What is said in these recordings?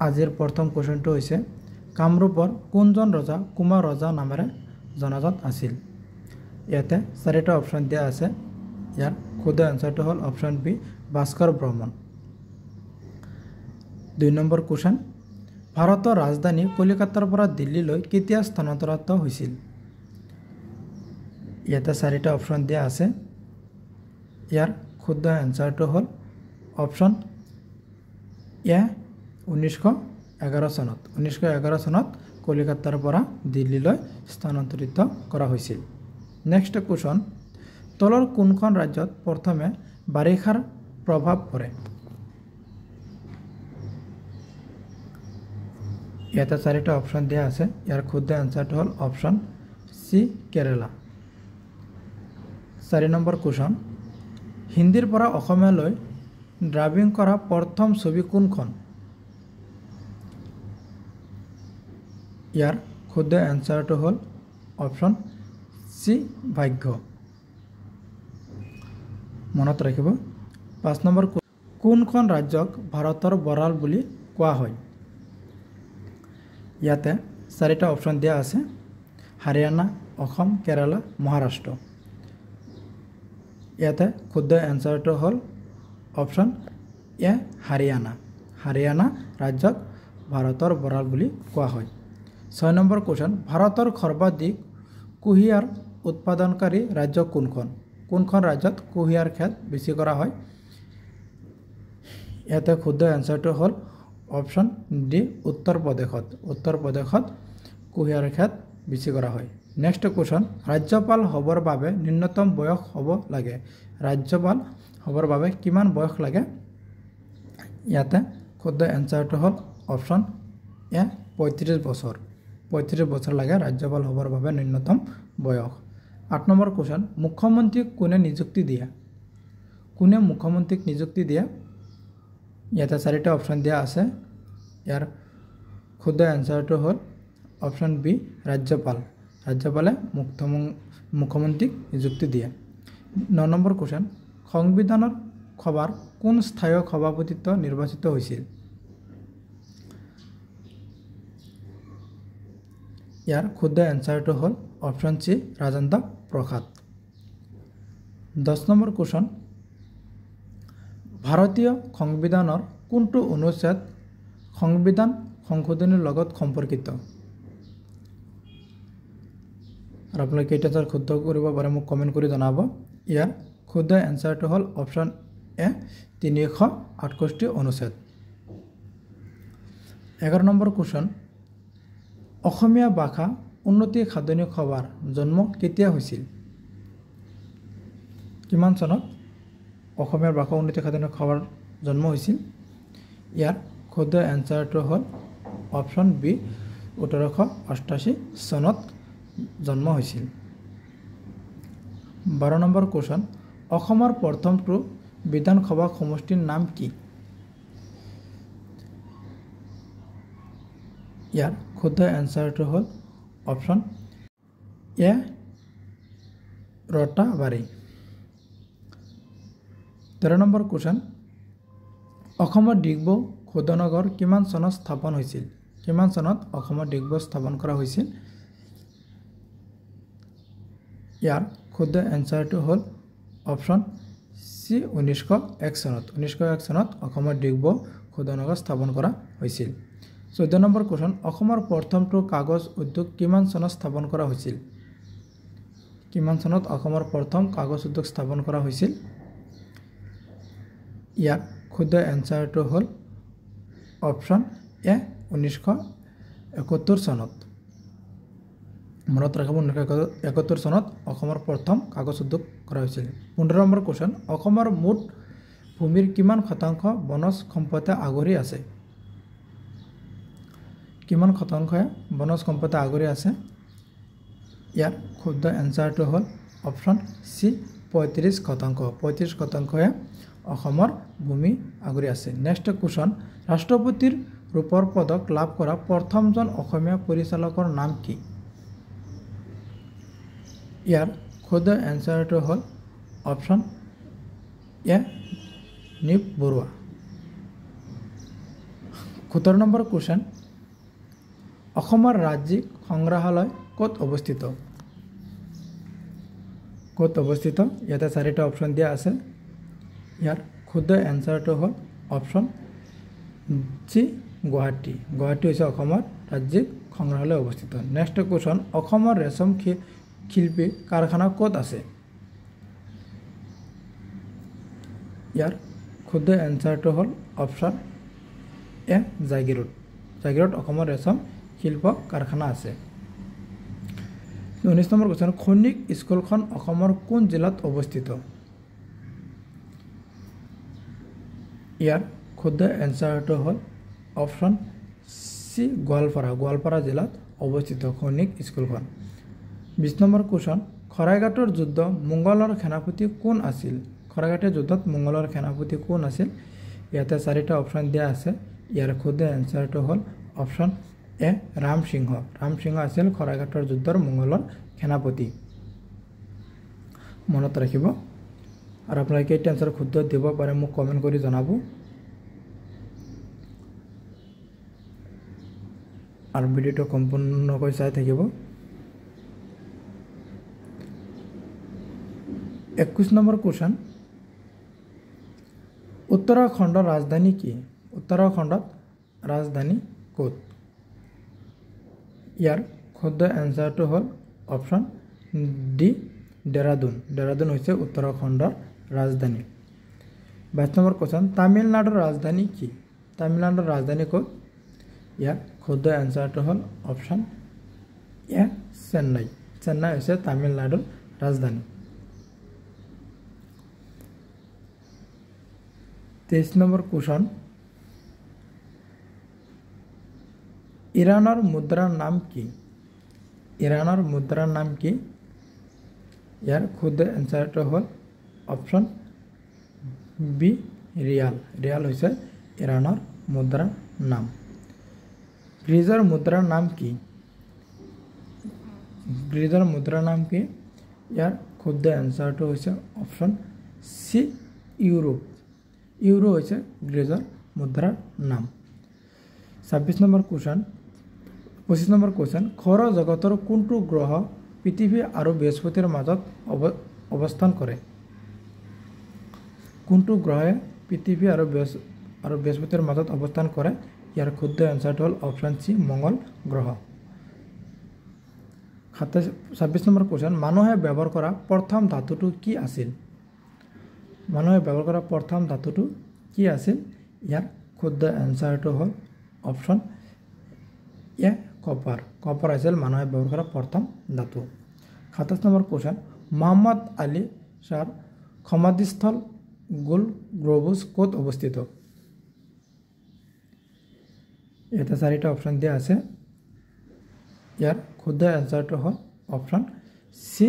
আজিৰ প্ৰথম কুৱেশ্যনটো হৈছে কামৰূপৰ কোনজন ৰজা কুমাৰ ৰজা নামেৰে জনাজাত আছিল? ইয়াতে চাৰিটা অপশ্যন দিয়া আছে। ইয়াৰ শুদ্ধ এনচাৰটো হ'ল option B Bhaskar Barman. 2 number question ভাৰতৰ ৰাজধানী কলিকতাৰ পৰা দিল্লীলৈ কেতিয়া স্থানান্তৰিত হৈছিল? ইয়াতে চাৰিটা অপশ্যন দিয়া আছে। ইয়াৰ শুদ্ধ এনচাৰটো হ'ল অপশ্যন এ 1911 চনত। 1911 চনত কলিকতাৰ পৰা দিল্লীলৈ স্থানান্তৰিত কৰা হৈছিল। নেক্সট কুৱেশ্যন তলৰ কোনখন ৰাজ্যত প্ৰথমে বাৰিষাৰ প্ৰভাৱ পৰে? ইয়াতে চাৰিটা অপশ্যন দিয়া আছে। ইয়াৰ শুদ্ধ এনচাৰটো হ'ল option C Kerala. 4 number question হিন্দীৰ পৰা অসমীয়ালৈ ডাবিং কৰা প্ৰথম ছবি কোনখন? ইয়াৰ শুদ্ধ এনচাৰটো হ'ল অপশ্যন চি ভাগ্য। মনত ৰাখিব। 5 নম্বৰ কোনখন ৰাজ্যক ভাৰতৰ বৰাল বুলি কোৱা হয়? ইয়াতে চাৰিটা অপশ্যন দিয়া আছে। হাৰিয়ানা, অসম, কেৰালা, মহাৰাষ্ট্ৰ। ইয়াতে শুদ্ধ এনচাৰটো হ'ল অপশ্যন এ হাৰিয়ানা। হাৰিয়ানা ৰাজ্যক ভাৰতৰ বৰাল বুলি কোৱা হয়। 6 নম্বৰ কুৱেশ্যন ভাৰতৰ সৰ্বাধিক কুঁহিয়াৰ উৎপাদনকাৰী ৰাজ্য কোনখন? কোনখন ৰাজ্যত কুঁহিয়াৰ খেত বেছি কৰা হয়? ইয়াতে শুদ্ধ এনচাৰটো হ'ল অপশ্যন ডি উত্তৰ প্ৰদেশত। উত্তৰ প্ৰদেশত কুঁহিয়াৰ খেত বেছি কৰা হয়। নেক্সট কুৱেশ্যন ৰাজ্যপাল হ'বৰ বাবে ন্যূনতম বয়স হ'ব লাগে। ৰাজ্যপাল হ'বৰ বাবে কিমান বয়স লাগে? ইয়াতে শুদ্ধ এনচাৰটো হ'ল অপশ্যন এ 35 বছৰ। 35 বছৰ লাগে ৰাজ্যপাল হ'বৰ বাবে ন্যূনতম বয়স। 8 নম্বৰ কুৱেশ্যন মুখ্যমন্ত্ৰীক কোনে নিযুক্তি দিয়ে? কোনে মুখ্যমন্ত্ৰীক নিযুক্তি দিয়ে? ইয়াতে চাৰিটা অপশ্যন দিয়া আছে। ইয়াৰ শুদ্ধ এনচাৰটো হ'ল অপশ্যন বি ৰাজ্যপাল। ৰাজ্যপালে মুখ্যমন্ত্ৰীক নিযুক্তি দিয়ে। 9 নম্বৰ কুৱেশ্যন সংবিধানৰ সভাৰ কোন স্থায়ী সভাপতিত্ব নিৰ্বাচিত হৈছিল? ইয়াৰ শুদ্ধ এনচাৰটো হ'ল option C Rajendra Prasad. 10 number question ভাৰতীয় সংবিধানৰ কোনটো অনুচ্ছেদ সংবিধান সংশোধনীৰ লগত সম্পৰ্কিত? আৰু আপোনালোকে কেইটা এনচাৰ শুদ্ধ কৰিব পাৰে মোক কমেণ্ট কৰি জনাব। ইয়াৰ শুদ্ধ এনচাৰটো হ'ল অপশ্যন এ 368 অনুচ্ছেদ। 11 নম্বৰ কুৱেশ্যন অসমীয়া ভাষা উন্নতি সাধনী সভাৰ জন্ম কেতিয়া হৈছিল? কিমান চনত অসমীয়া ভাষা উন্নতি সাধনী সভাৰ জন্ম হৈছিল? ইয়াৰ শুদ্ধ এনচাৰটো হ'ল অপশ্যন বি 1888 চনত জন্ম হৈছিল। 12 নম্বৰ কুৱেশ্যন অসমৰ প্ৰথমটো বিধানসভা সমষ্টিৰ নাম কি? ইয়াৰ শুদ্ধ এনচাৰটো হ'ল অপশ্যন এ ৰতাবাৰী। 13 নম্বৰ কুৱেশ্যন অসমৰ ডিগবৈ শোধনাগাৰ কিমান চনত স্থাপন হৈছিল? কিমান চনত অসমৰ ডিগবৈ স্থাপন কৰা হৈছিল? ইয়াৰ শুদ্ধ এনচাৰটো হ'ল অপশ্যন চি 1901 চনত। 1901 চনত অসমৰ ডিগবৈ শোধনাগাৰ স্থাপন কৰা হৈছিল। 14 নম্বৰ কুৱেশ্যন অসমৰ প্ৰথমটো কাগজ উদ্যোগ কিমান চনত স্থাপন কৰা হৈছিল? কিমান চনত অসমৰ প্ৰথম কাগজ উদ্যোগ স্থাপন কৰা হৈছিল? ইয়াৰ শুদ্ধ এনচাৰটো হ'ল অপশ্যন এ 1971 চনত। মনত ৰাখিব 1971 চনত অসমৰ প্ৰথম কাগজ উদ্যোগ কৰা হৈছিল। 15 নম্বৰ কুৱেশ্যন অসমৰ মুঠ ভূমিৰ কিমান শতাংশ বনজ সম্পদে আগুৰি আছে? কিমান শতাংশে বনজ সম্পদে আগুৰি আছে? ইয়াৰ শুদ্ধ এনচাৰটো হ'ল অপশ্যন চি 35 শতাংশ। 35 শতাংশহে অসমৰ ভূমি আগুৰি আছে। নেক্সট কুৱেশ্যন ৰাষ্ট্ৰপতিৰ ৰূপৰ পদক লাভ কৰা প্ৰথমজন অসমীয়া পৰিচালকৰ নাম কি? ইয়াৰ শুদ্ধ এনচাৰটো হ'ল option A Nip Barua. 17 number question অসমৰ ৰাজ্যিক সংগ্ৰহালয় ক'ত অৱস্থিত ইয়াতে চাৰিটা অপশ্যন দিয়া আছে ইয়াৰ শুদ্ধ এনসাৰটো হ'ল অপশ্যন সি গুৱাহাটী হৈছে অসমৰ ৰাজ্যিক সংগ্ৰহালয় অৱস্থিত নেক্সট কোৱেশ্চন অসমৰ ৰেশম শিল্পী কাৰখানা ক'ত আছে ইয়াৰ শুদ্ধ এনসাৰটো হ'ল অপশ্যন এ জাগিৰোড অসমৰ ৰেশম শিল্প কাৰখানা আছে 19 নম্বৰ কোৱেশ্চন খনিক স্কুলখন অসমৰ কোন জিলাত অৱস্থিত ইয়াৰ শুদ্ধ এনসাৰটো হ'ল অপশ্যন সি গোৱালপাৰা জিলাত অৱস্থিত খনিক স্কুলখন 20 নম্বৰ কোৱেশ্চন খৰাইঘাটৰ যুদ্ধ মোগলৰ সেনাপতি কোন আছিল খৰাইঘাটৰ যুদ্ধত মোগলৰ সেনাপতি কোন আছিল ইয়াতে চাৰিটা অপশ্যন দিয়া আছে ইয়াৰ শুদ্ধ এনসাৰটো হ'ল অপশ্যন এ ৰামসিংহ আছিল খৰাইঘাটৰ যুদ্ধৰ মোগলৰ সেনাপতি মনত ৰাখিব আৰু আপোনালোকে কেইটা এনসাৰ শুদ্ধ দিব পাৰে মোক কমেন্ট কৰি জনাব আৰু ভিডিওটো সম্পূৰ্ণকৈ চাই থাকিব 21 নম্বৰ কোৱেশ্চন উত্তৰাখণ্ডৰ ৰাজধানী কি উত্তৰাখণ্ডত ৰাজধানী ক'ত ইয়াৰ শুদ্ধ এনসাৰটো হ'ল অপশ্যন ডি দেৰাদুন হৈছে উত্তৰাখণ্ডৰ ৰাজধানী 22 নম্বৰ কোৱেশ্চন তামিলনাডুৰ ৰাজধানী কি তামিলনাডুৰ ৰাজধানী ক'ত ইয়াৰ শুদ্ধ এনসাৰটো হ'ল অপশ্যন এ চেন্নাই হৈছে তামিলনাডুৰ ৰাজধানী 23 নম্বৰ কোৱেশ্চন ইৰাণৰ মুদ্ৰাৰ নাম কি ইয়াৰ শুদ্ধ এনসাৰটো হ'ল অপশ্যন বি ৰিয়াল হৈছে ইৰাণৰ মুদ্ৰাৰ নাম গ্ৰীজৰ মুদ্ৰাৰ নাম কি ইয়াৰ শুদ্ধ এনসাৰটো হৈছে অপশ্যন সি ইউৰো হৈছে গ্ৰীজৰ মুদ্ৰাৰ নাম 25 নম্বৰ কোৱেশ্চন সৌৰ জগতৰ কোনটো গ্ৰহ পৃথিৱী আৰু বৃহস্পতিৰ মাজত অৱস্থান কৰে কোনটো গ্ৰহে পৃথিৱী আৰু বৃহস্পতিৰ মাজত অৱস্থান কৰে ইয়াৰ শুদ্ধ এনসাৰটো হ'ল অপশ্যন সি মঙ্গল গ্ৰহ 26 নম্বৰ কোৱেশ্চন মানুহে ব্যৱহাৰ কৰা প্ৰথম ধাতুটো কি আছিল ইয়াৰ শুদ্ধ এনসাৰটো হ'ল অপশ্যন এ কপাৰ আছিল মানুহে ব্যৱহাৰ কৰা প্ৰথম ধাতু 27 নম্বৰ কোৱেশ্চন মোহাম্মদ আলী শ্বাহৰ সমাধিস্থল গোল গ্ৰবুজ ক'ত অৱস্থিত এটা চাৰিটা অপশ্যন দিয়া আছে ইয়াৰ শুদ্ধ এনসাৰটো হ'ল অপশ্যন সি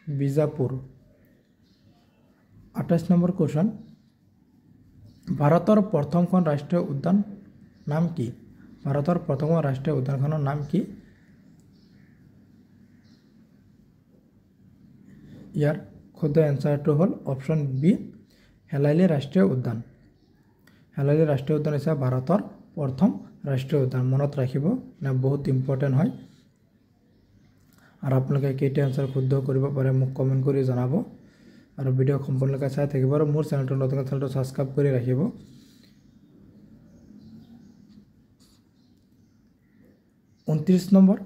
বিজাপুৰ 28 নম্বৰ কোৱেশ্চন ভাৰতৰ প্ৰথমখন ৰাষ্ট্ৰীয় উদ্যান নাম কি উদ্যানখনৰ নাম কি ইয়াৰ শুদ্ধ এনসাৰটো হ'ল অপশ্যন বি হেলাইলি ৰাষ্ট্ৰীয় উদ্যান হৈছে ভাৰতৰ প্ৰথম ৰাষ্ট্ৰীয় উদ্যান মনত ৰাখিব বহুত ইম্পৰ্টেণ্ট হয় আৰু আপোনালোকে কেইটা এনসাৰ শুদ্ধ কৰিব পাৰে মোক কমেন্ট কৰি জনাব আৰু ভিডিও সম্পূৰ্ণকৈ চাই থাকিব আৰু মোৰ চেনেলটো সাবস্ক্ৰাইব কৰি ৰাখিব 29 নম্বৰ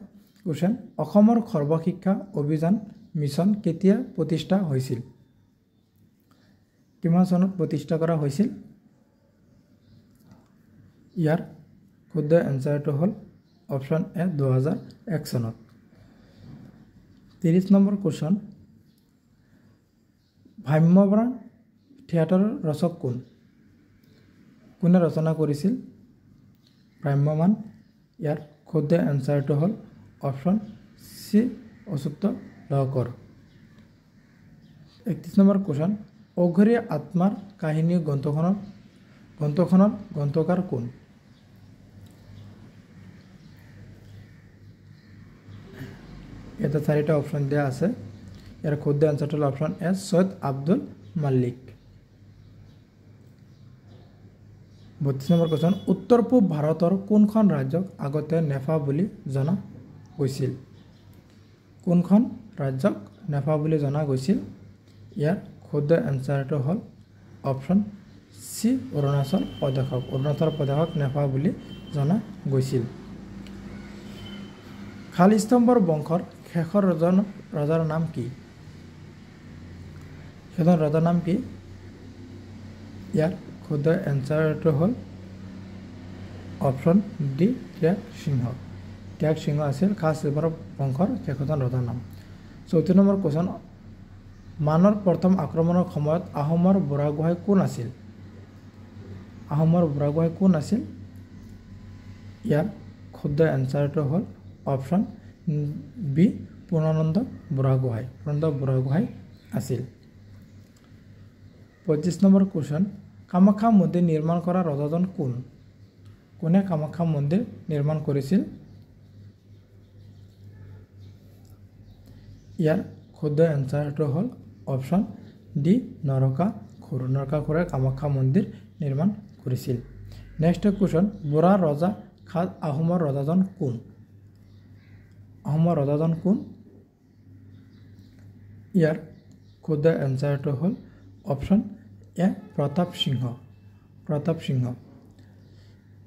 কোৱেশ্চন অসমৰ সৰ্বশিক্ষা অভিযান মিছন কেতিয়া প্ৰতিষ্ঠা হৈছিল কিমান চনত প্ৰতিষ্ঠা কৰা হৈছিল ইয়াৰ শুদ্ধ এনসাৰটো হ'ল অপশ্যন এ 2001 চনত 30 নম্বৰ কোৱেশ্চন ভ্ৰাম্যমাণ থিয়েটাৰৰ ৰচক কোনে ৰচনা কৰিছিল ভ্ৰাম্যমাণ ইয়াৰ শুদ্ধ এনসাৰটো হ'ল অপশ্যন সি অচ্যুত লহকৰ 31 নম্বৰ কোৱেশ্চন অঘৰী আত্মাৰ কাহিনী গ্ৰন্থখনৰ গ্ৰন্থকাৰ কোন এটা চাৰিটা অপশ্যন দিয়া আছে ইয়াৰ শুদ্ধ এনসাৰটো হ'ল অপশ্যন এ সৈয়দ আব্দুল মালিক 32 নম্বৰ কোৱেশ্চন উত্তৰ পূব ভাৰতৰ কোনখন ৰাজ্যক আগতে নেফা বুলি জনা গৈছিল কোনখন ৰাজ্যক নেফা বুলি জনা গৈছিল ইয়াৰ শুদ্ধ এনসাৰটো হ'ল অপচন সি অৰুণাচল প্ৰদেশক নেফা বুলি জনা গৈছিল খালিস্তম্ভৰ বংশৰ শেষৰ ৰজাৰ নাম কি সেইজন ৰজাৰ নাম কি ইয়াৰ শুদ্ধ এনসাৰটো হ'ল অপচন ডি ত্যাগ সিংহ আছিল খালিস্তম্ভৰ বংশৰ শেষজন ৰজাৰ নাম 34 নম্বৰ কোৱেশ্চন মানৰ প্ৰথম আক্ৰমণৰ সময়ত আহোমৰ বুঢ়াগোহাঁই কোন আছিল ইয়াৰ শুদ্ধ এনসাৰটো হ'ল অপচন বি পূৰ্ণানন্দ বুঢ়াগোহাঁই আছিল 25 নম্বৰ কোৱেশ্চন কামাখ্যা মন্দিৰ নিৰ্মাণ কৰা ৰজাজন কোনে কামাখ্যা মন্দিৰ নিৰ্মাণ কৰিছিল ইয়াৰ শুদ্ধ এনসাৰটো হ'ল অপচন ডি নৰকাসুৰে কামাখ্যা মন্দিৰ নিৰ্মাণ কৰিছিল নেক্সট কোৱেশ্চন বুঢ়া ৰজা খাত আহোমৰ ৰজাজন কোন ইয়াৰ শুদ্ধ এনসাৰটো হ'ল অপচন এ প্ৰতাপ সিংহ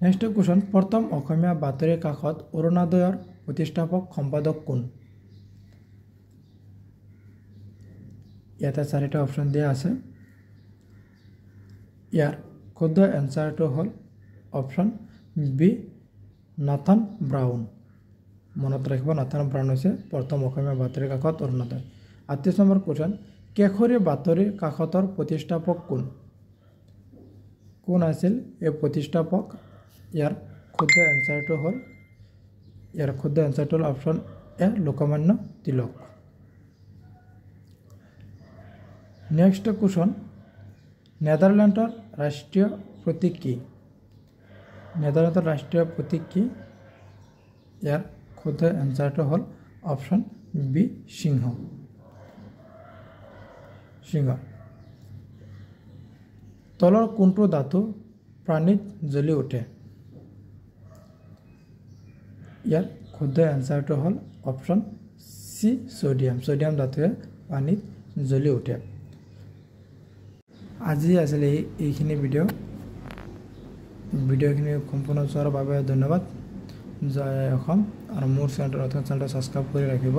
নেক্সট কোৱেশ্চন প্ৰথম অসমীয়া বাতৰি কাকত অৰুণোদয়ৰ প্ৰতিষ্ঠাপক সম্পাদক কোন ইয়াতে 4টা অপচন দিয়া আছে ইয়াৰ শুদ্ধ এনসাৰটো হ'ল অপচন বি নাথান ব্ৰাউন মনত ৰাখিব নাথান ব্ৰাউন হৈছে প্ৰথম অসমীয়া বাতৰি কাকত অৰুণোদয় 38 নম্বৰ কোৱেশ্চন কেশৰী বাতৰি কাকতৰ প্ৰতিষ্ঠাপক কোন আছিল এই প্ৰতিষ্ঠাপক ইয়াৰ শুদ্ধ এনসাৰটো হ'ল অপচন এ লোকমান্য তিলক নেক্সট কোৱেশ্চন নেদাৰলেণ্ডৰ ৰাষ্ট্ৰীয় প্ৰতীক কি ইয়াৰ শুদ্ধ এনসাৰটো হ'ল অপচন বি সিংহ তলৰ কোনটো ধাতু পানীত জ্বলি উঠে ইয়াৰ শুদ্ধ এনসাৰটো হ'ল অপচন সি সোডিয়াম ধাতুৱে পানীত জ্বলি উঠে আজি আছিল এইখিনি ভিডিঅ'খিনি সম্পূৰ্ণ চোৱাৰ বাবে ধন্যবাদ জয় অসম আৰু মোৰ চেনেলটো ছাবস্ক্ৰাইব কৰি ৰাখিব